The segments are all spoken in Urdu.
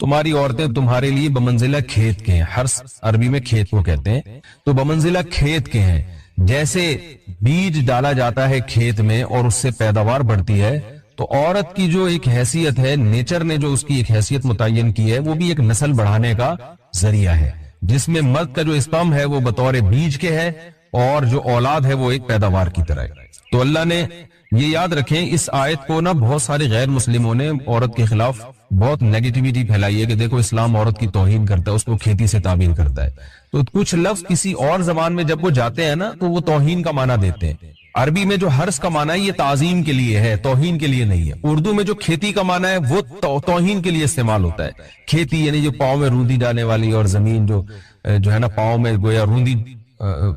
تمہاری عورتیں تمہارے لیے بمنزلہ کھیت کے ہیں. حرث عربی میں کھیت کو کہتے ہیں. تو بمنزلہ کھیت کے ہیں. جیسے بیج ڈالا جاتا ہے کھیت میں اور اس سے پیداوار بڑھتی ہے، تو عورت کی جو ایک حیثیت ہے، نیچر نے جو اس کی ایک حیثیت متعین کی ہے، وہ بھی ایک نسل بڑھانے کا ذریعہ ہے، جس میں مرد کا جو اسپرم ہے وہ بطور بیج کے ہے اور جو اولاد ہے وہ ایک پیداوار کی طرح ہے. تو اللہ نے یہ یاد رکھیں، اس آیت کو نا بہت سارے غیر مسلموں نے عورت کے خلاف بہت نیگیٹیویٹی پھیلائی ہے کہ دیکھو اسلام عورت کی توہین کرتا ہے، اس کو کھیتی سے تعبیر کرتا ہے. تو کچھ لفظ کسی اور زبان میں جب وہ جاتے ہیں نا تو وہ توہین کا معنی دیتے ہیں. عربی میں جو حرث کا معنی ہے یہ تعظیم کے لیے ہے، توہین کے لیے نہیں ہے. اردو میں جو کھیتی کا معنی ہے وہ توہین کے لیے استعمال ہوتا ہے. کھیتی یعنی جو پاؤں میں روندی جانے والی، اور زمین جو ہے نا پاؤں میں گویا روندی،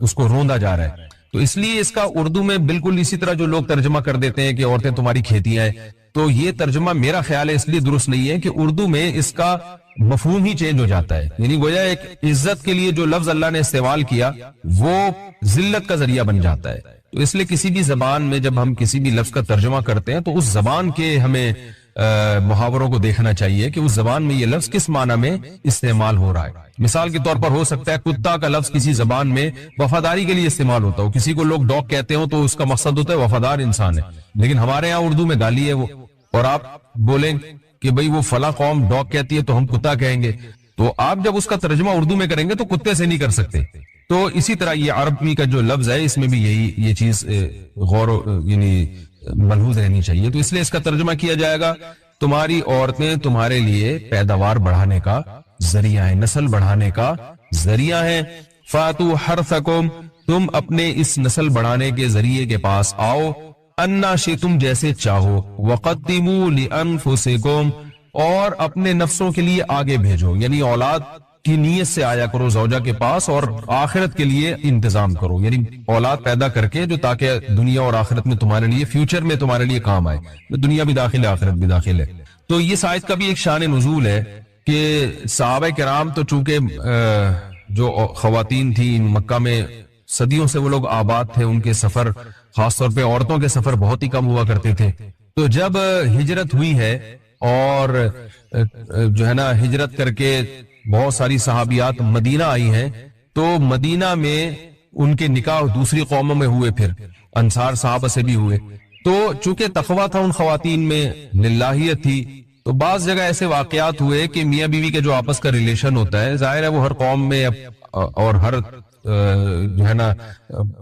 اس کو روندا جا رہا ہے. تو اس لیے اس کا اردو میں بالکل اسی طرح جو لوگ ترجمہ کر دیتے ہیں کہ عورتیں تمہاری کھیتیاں ہیں، تو یہ ترجمہ میرا خیال ہے اس لیے درست نہیں ہے کہ اردو میں اس کا مفہوم ہی چینج ہو جاتا ہے. یعنی گویا ایک عزت کے لیے جو لفظ اللہ نے استعمال کیا وہ ذلت کا ذریعہ بن جاتا ہے. تو اس لیے کسی بھی زبان میں جب ہم کسی بھی لفظ کا ترجمہ کرتے ہیں تو اس زبان کے ہمیں محاوروں کو دیکھنا چاہیے کہ اس زبان میں یہ لفظ کس معنی میں استعمال ہو رہا ہے. مثال کے طور پر ہو سکتا ہے کتا کا لفظ کسی زبان میں وفاداری کے لیے استعمال ہوتا ہو، کسی کو لوگ ڈاگ کہتے ہوں تو اس کا مقصد ہوتا ہے وفادار انسان ہے، لیکن ہمارے ہاں اردو میں گالی ہے وہ، اور آپ بولیں کہ بھئی وہ فلاں قوم ڈاگ کہتی ہے تو ہم کتا کہیں گے. تو آپ جب اس کا ترجمہ اردو میں کریں گے تو کتے سے نہیں کر سکتے. تو اسی طرح یہ عربی کا جو لفظ ہے اس میں بھی یہ چیز غور یعنی ملحوظ رہنی چاہیے. تو اس لیے اس کا ترجمہ کیا جائے گا تمہاری عورتیں تمہارے لیے پیداوار بڑھانے کا ذریعہ ہے، نسل بڑھانے کا ذریعہ ہے. فاتو حرثکم، تم اپنے اس نسل بڑھانے کے ذریعے کے پاس آؤ، انا شئتم جیسے چاہو، وقدموا لانفسکم، اور اپنے نفسوں کے لیے آگے بھیجو، یعنی اولاد کی نیت سے آیا کرو زوجہ کے پاس اور آخرت کے لیے انتظام کرو، یعنی اولاد پیدا کر کے جو تاکہ دنیا اور آخرت میں تمہارے لیے فیوچر میں تمہارے لیے کام آئے. دنیا بھی داخل ہے، آخرت بھی داخل ہے. تو یہ آیت کا بھی ایک شان نزول ہے کہ صحابہ کرام تو چونکہ جو خواتین تھیں مکہ میں صدیوں سے وہ لوگ آباد تھے، ان کے سفر خاص طور پہ عورتوں کے سفر بہت ہی کم ہوا کرتے تھے. تو جب ہجرت ہوئی ہے اور جو ہے نا ہجرت کر کے بہت ساری صحابیات مدینہ آئی ہیں، تو مدینہ میں ان کے نکاح دوسری قوموں میں ہوئے، پھر انصار صحابہ سے بھی ہوئے. تو چونکہ تقویٰ تھا ان خواتین میں، للہیت تھی، تو بعض جگہ ایسے واقعات ہوئے کہ میاں بیوی کے جو آپس کا ریلیشن ہوتا ہے، ظاہر ہے وہ ہر قوم میں اور ہر جو ہے نا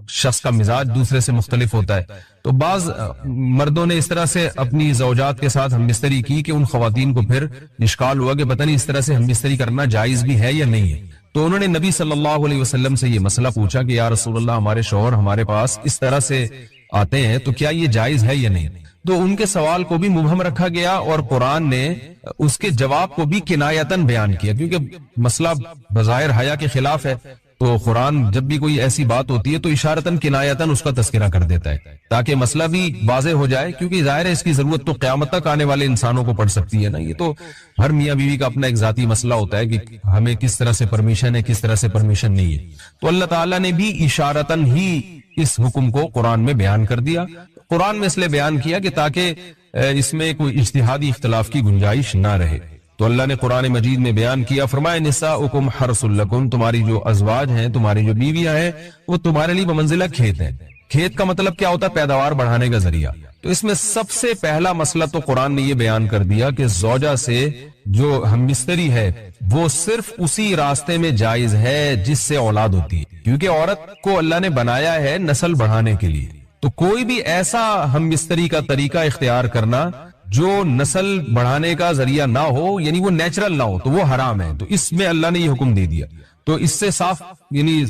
شخص کا مزاج دوسرے سے مختلف ہوتا ہے. تو بعض مردوں نے اس طرح سے اپنی زوجات کے ساتھ ہم بستری کی کہ ان خواتین کو پھر اشکال ہوا کہ پتہ نہیں اس طرح سے ہم بستری کرنا جائز بھی ہے یا نہیں ہے. تو انہوں نے نبی صلی اللہ علیہ وسلم سے یہ مسئلہ پوچھا کہ یا رسول اللہ، ہمارے شوہر ہمارے پاس اس طرح سے آتے ہیں تو کیا یہ جائز ہے یا نہیں. تو ان کے سوال کو بھی مبہم رکھا گیا اور قرآن نے اس کے جواب کو بھی کنایتاً بیان کیا، کیونکہ مسئلہ بظاہر حیا کے خلاف ہے. تو قرآن جب بھی کوئی ایسی بات ہوتی ہے تو اشارتاً کنایتاً اس کا تذکرہ کر دیتا ہے تاکہ مسئلہ بھی واضح ہو جائے، کیونکہ ظاہر ہے اس کی ضرورت تو قیامت تک آنے والے انسانوں کو پڑ سکتی ہے نا. یہ تو ہر میاں بیوی کا اپنا ایک ذاتی مسئلہ ہوتا ہے کہ ہمیں کس طرح سے پرمیشن ہے، کس طرح سے پرمیشن نہیں ہے. تو اللہ تعالیٰ نے بھی اشارتاً ہی اس حکم کو قرآن میں بیان کر دیا. قرآن میں اس لیے بیان کیا کہ تاکہ اس میں کوئی اجتہادی اختلاف کی گنجائش نہ رہے. تو اللہ نے قرآن مجید میں بیان کیا، فرمایا نساؤکم حرث لکم، تمہاری جو ازواج ہیں، تمہاری جو بیویاں ہیں، وہ تمہارے لیے بمنزلہ کھیت ہیں. کھیت کا مطلب کیا ہوتا ہے؟ پیداوار بڑھانے کا ذریعہ. تو اس میں سب سے پہلا مسئلہ تو قرآن نے یہ بیان کر دیا کہ زوجہ سے جو ہم بستری ہے وہ صرف اسی راستے میں جائز ہے جس سے اولاد ہوتی ہے، کیونکہ عورت کو اللہ نے بنایا ہے نسل بڑھانے کے لیے. تو کوئی بھی ایسا ہم بستری کا طریقہ اختیار کرنا جو نسل بڑھانے کا ذریعہ نہ ہو، یعنی وہ نیچرل نہ ہو، تو وہ حرام ہے. تو اس میں اللہ نے یہ حکم دے دیا. تو اس سے صاف یعنی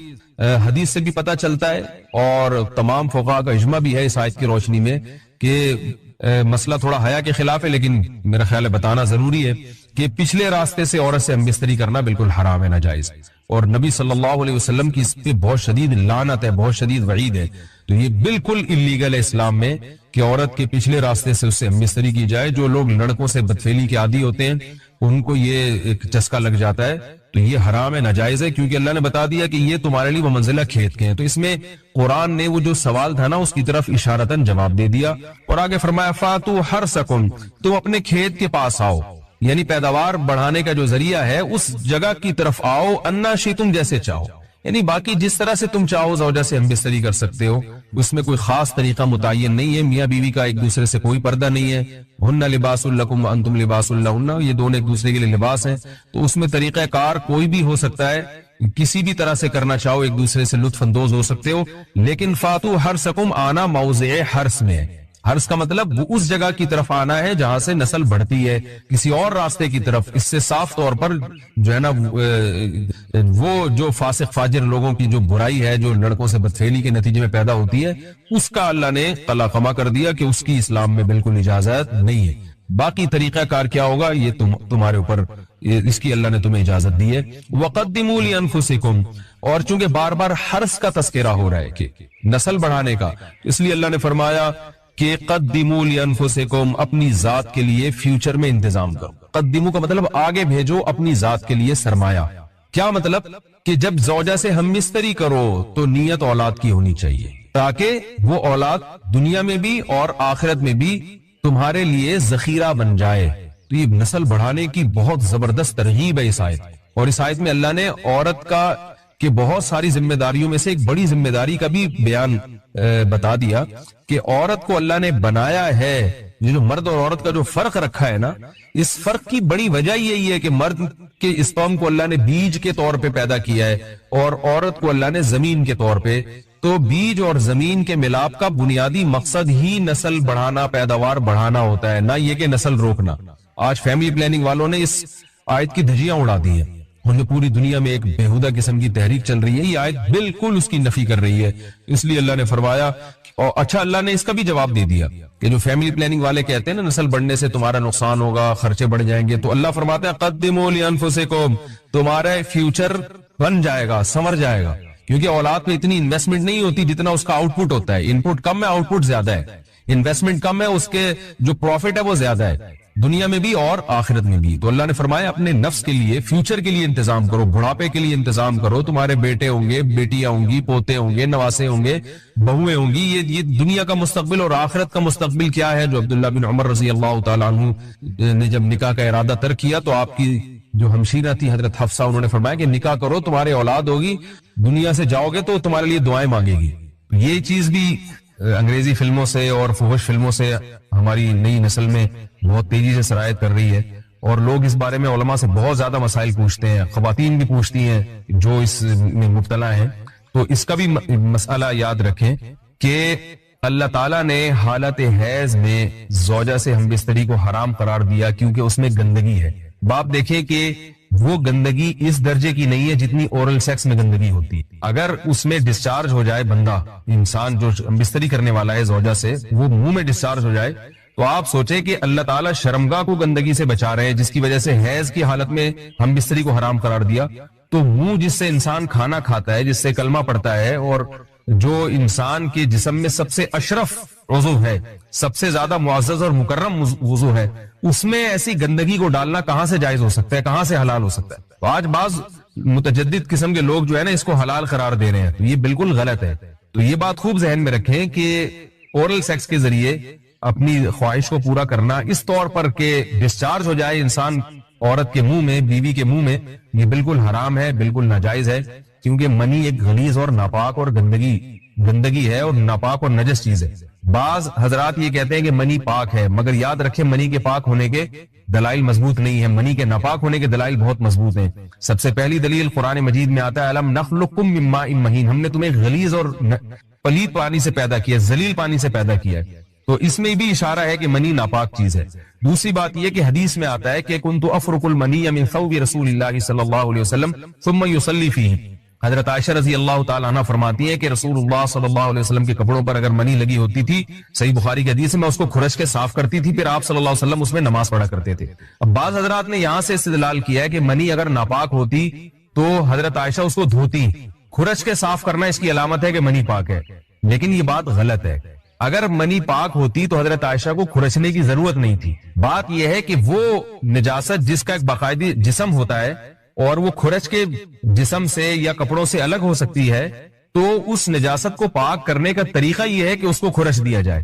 حدیث سے بھی پتہ چلتا ہے اور تمام فقہاء کا اجماع بھی ہے اس آیت کی روشنی میں کہ مسئلہ تھوڑا حیا کے خلاف ہے، لیکن میرا خیال ہے بتانا ضروری ہے کہ پچھلے راستے سے عورت سے ہم بستری کرنا بالکل حرام ہے، ناجائز. اور نبی صلی اللہ علیہ وسلم کی اس پہ بہت شدید لعنت ہے، بہت شدید وعید ہے. تو یہ بالکل انلیگل ہے اسلام میں کہ عورت کے پچھلے راستے سے اس سے ہم بستری کی جائے. جو لوگ لڑکوں سے بدفعلی کے عادی ہوتے ہیں ان کو یہ ایک چسکا لگ جاتا ہے، تو یہ حرام ہے، ناجائز ہے، کیونکہ اللہ نے بتا دیا کہ یہ تمہارے لیے بمنزلہ کھیت کے ہیں. تو اس میں قرآن نے وہ جو سوال تھا نا اس کی طرف اشارتاً جواب دے دیا اور آگے فرمایا فاتو حرثکم، تم اپنے کھیت کے پاس آؤ. یعنی پیداوار بڑھانے کا جو ذریعہ ہے اس جگہ کی طرف آؤ، انا شئتم، جیسے چاہو، یعنی باقی جس طرح سے تم چاہو زوجہ سے ہم بستری کر سکتے ہو، اس میں کوئی خاص طریقہ متعین نہیں ہے، میاں بیوی کا ایک دوسرے سے کوئی پردہ نہیں ہے، ہن لباس لکم وانتم لباس لہن، یہ دونوں ایک دوسرے کے لیے لباس ہیں، تو اس میں طریقہ کار کوئی بھی ہو سکتا ہے، کسی بھی طرح سے کرنا چاہو ایک دوسرے سے لطف اندوز ہو سکتے ہو، لیکن فاتو حرسکم، آنا موضع حرس میں ہے۔ حرس کا مطلب وہ اس جگہ کی طرف آنا ہے جہاں سے نسل بڑھتی ہے، کسی اور راستے کی طرف، اس سے صاف طور پر جو ہے نا وہ جو فاسق فاجر لوگوں کی جو برائی ہے، جو لڑکوں سے بدفعلی کے نتیجے میں پیدا ہوتی ہے، اس کا اللہ نے قلعہ کر دیا کہ اس کی اسلام میں بالکل اجازت نہیں ہے۔ باقی طریقہ کار کیا ہوگا یہ تمہارے اوپر، اس کی اللہ نے تمہیں اجازت دی ہے۔ وَقَدِّمُوا لِأَنفُسِكُمْ، اور چونکہ بار بار حرس کا تذکرہ ہو رہا ہے کہ نسل بڑھانے کا، اس لیے اللہ نے فرمایا کہ قدموا لانفسکم، اپنی ذات کے لیے فیوچر میں انتظام کرو۔ قدموا کا مطلب آگے بھیجو اپنی ذات کے لیے سرمایہ۔ کیا مطلب؟ کہ جب زوجہ سے ہم مستری کرو تو نیت اولاد کی ہونی چاہیے، تاکہ وہ اولاد دنیا میں بھی اور آخرت میں بھی تمہارے لیے ذخیرہ بن جائے۔ تو یہ نسل بڑھانے کی بہت زبردست ترغیب ہے اس آیت، اور اس آیت میں اللہ نے عورت کا کہ بہت ساری ذمہ داریوں میں سے ایک بڑی ذمہ داری کا بھی بیان بتا دیا کہ عورت کو اللہ نے بنایا ہے، یہ جو مرد اور عورت کا جو فرق رکھا ہے نا، اس فرق کی بڑی وجہ یہی ہے کہ مرد کے اسپرم کو اللہ نے بیج کے طور پہ پیدا کیا ہے اور عورت کو اللہ نے زمین کے طور پہ۔ تو بیج اور زمین کے ملاپ کا بنیادی مقصد ہی نسل بڑھانا، پیداوار بڑھانا ہوتا ہے، نہ یہ کہ نسل روکنا۔ آج فیملی پلاننگ والوں نے اس آیت کی دھجیاں اڑا دی ہیں، انہیں پوری دنیا میں ایک بےہودہ قسم کی تحریک چل رہی ہے، یہ آیت بالکل اس کی نفی کر رہی ہے۔ اس لیے اللہ نے فرمایا، اور اچھا اللہ نے اس کا بھی جواب دے دیا کہ جو فیملی پلاننگ والے کہتے ہیں نا نسل بڑھنے سے تمہارا نقصان ہوگا، خرچے بڑھ جائیں گے، تو اللہ فرماتا ہے قدموا لانفسکم، تمہارا فیوچر بن جائے گا، سنور جائے گا، کیونکہ اولاد پہ اتنی انویسٹمنٹ نہیں ہوتی جتنا اس کا آؤٹ پٹ ہوتا ہے۔ ان پٹ کم ہے، آؤٹ پٹ زیادہ ہے، انویسٹمنٹ کم ہے، اس کے جو پروفٹ ہے وہ زیادہ ہے، دنیا میں بھی اور آخرت میں بھی۔ تو اللہ نے فرمایا اپنے نفس کے لیے، فیوچر کے لیے انتظام کرو، بڑھاپے کے لیے انتظام کرو، تمہارے بیٹے ہوں گے، بیٹیاں ہوں گی، پوتے ہوں گے، نواسے ہوں گے، بہویں ہوں گی، یہ دنیا کا مستقبل اور آخرت کا مستقبل کیا ہے۔ جو عبداللہ بن عمر رضی اللہ تعالیٰ عنہ نے جب نکاح کا ارادہ ترک کیا تو آپ کی جو ہمشیرہ تھی حضرت حفصہ، انہوں نے فرمایا کہ نکاح کرو، تمہارے اولاد ہوگی، دنیا سے جاؤ گے تو تمہارے لیے دعائیں مانگے گی۔ یہ چیز بھی انگریزی فلموں سے اور فحش فلموں سے ہماری نئی نسل میں بہت تیزی سے سرایت کر رہی ہے، اور لوگ اس بارے میں علماء سے بہت زیادہ مسائل پوچھتے ہیں، خواتین بھی پوچھتی ہیں جو اس میں مبتلا ہیں۔ تو اس کا بھی مسئلہ یاد رکھیں کہ اللہ تعالیٰ نے حالت حیض میں زوجہ سے ہم بستری کو حرام قرار دیا کیونکہ اس میں گندگی ہے۔ باپ دیکھیں کہ وہ گندگی اس درجے کی نہیں ہے جتنی اورل سیکس میں گندگی ہوتی ہے۔ اگر اس میں ڈسچارج ہو جائے بندہ، انسان جو بستری کرنے والا ہے زوجہ سے، وہ منہ میں ڈسچارج ہو جائے، تو آپ سوچیں کہ اللہ تعالیٰ شرمگاہ کو گندگی سے بچا رہے ہیں، جس کی وجہ سے حیض کی حالت میں ہم بستری کو حرام قرار دیا۔ تو منہ جس سے انسان کھانا کھاتا ہے، جس سے کلمہ پڑتا ہے، اور جو انسان کے جسم میں سب سے اشرف عضو ہے، سب سے زیادہ معزز اور مکرم عضو ہے، اس میں ایسی گندگی کو ڈالنا کہاں سے جائز ہو سکتا ہے، کہاں سے حلال ہو سکتا ہے؟ تو آج بعض متجدد قسم کے لوگ جو ہے نا اس کو حلال قرار دے رہے ہیں، تو یہ بالکل غلط ہے۔ تو یہ بات خوب ذہن میں رکھیں کہ اورل سیکس کے ذریعے اپنی خواہش کو پورا کرنا اس طور پر کہ ڈسچارج ہو جائے انسان عورت کے منہ میں، بیوی کے منہ میں، یہ بالکل حرام ہے، بالکل ناجائز ہے، کیونکہ منی ایک غلیظ اور ناپاک اور گندگی ہے اور ناپاک اور نجس چیز ہے۔ بعض حضرات یہ کہتے ہیں کہ منی پاک ہے، مگر یاد رکھیں منی کے پاک ہونے کے دلائل مضبوط نہیں ہیں، منی کے ناپاک ہونے کے دلائل بہت مضبوط ہیں۔ سب سے پہلی دلیل قرآن مجید میں آتا ہے الم نخلقکم من ماء مہین، ہم نے تمہیں غلیظ اور پلید پانی سے پیدا کیا، ذلیل پانی سے پیدا کیا ہے۔ تو اس میں بھی اشارہ ہے کہ منی ناپاک چیز ہے۔ دوسری بات یہ کہ حدیث میں آتا ہے کہ کنت افرق المنی من ثوب رسول اللہ صلی اللہ علیہ وسلم ثم يصلي فيه، حضرت عائشہ رضی اللہ تعالیٰ عنہ فرماتی ہے کہ رسول اللہ صلی اللہ علیہ وسلم کے کپڑوں پر اگر منی لگی ہوتی تھی، صحیح بخاری کی حدیث میں، اس کو کھرچ کے صاف کرتی تھی، پھر آپ صلی اللہ علیہ وسلم اس میں نماز پڑھا کرتے تھے۔ اب بعض حضرات نے یہاں سے استدلال کیا ہے کہ منی اگر ناپاک ہوتی تو حضرت عائشہ اس کو دھوتی، کھرچ کے صاف کرنا اس کی علامت ہے کہ منی پاک ہے، لیکن یہ بات غلط ہے۔ اگر منی پاک ہوتی تو حضرت عائشہ کو کھرچنے کی ضرورت نہیں تھی۔ بات یہ ہے کہ وہ نجاست جس کا ایک باقاعدی جسم ہوتا ہے اور وہ کھرچ کے جسم سے یا کپڑوں سے الگ ہو سکتی ہے، تو اس نجاست کو پاک کرنے کا طریقہ یہ ہے کہ اس کو کھرچ دیا جائے۔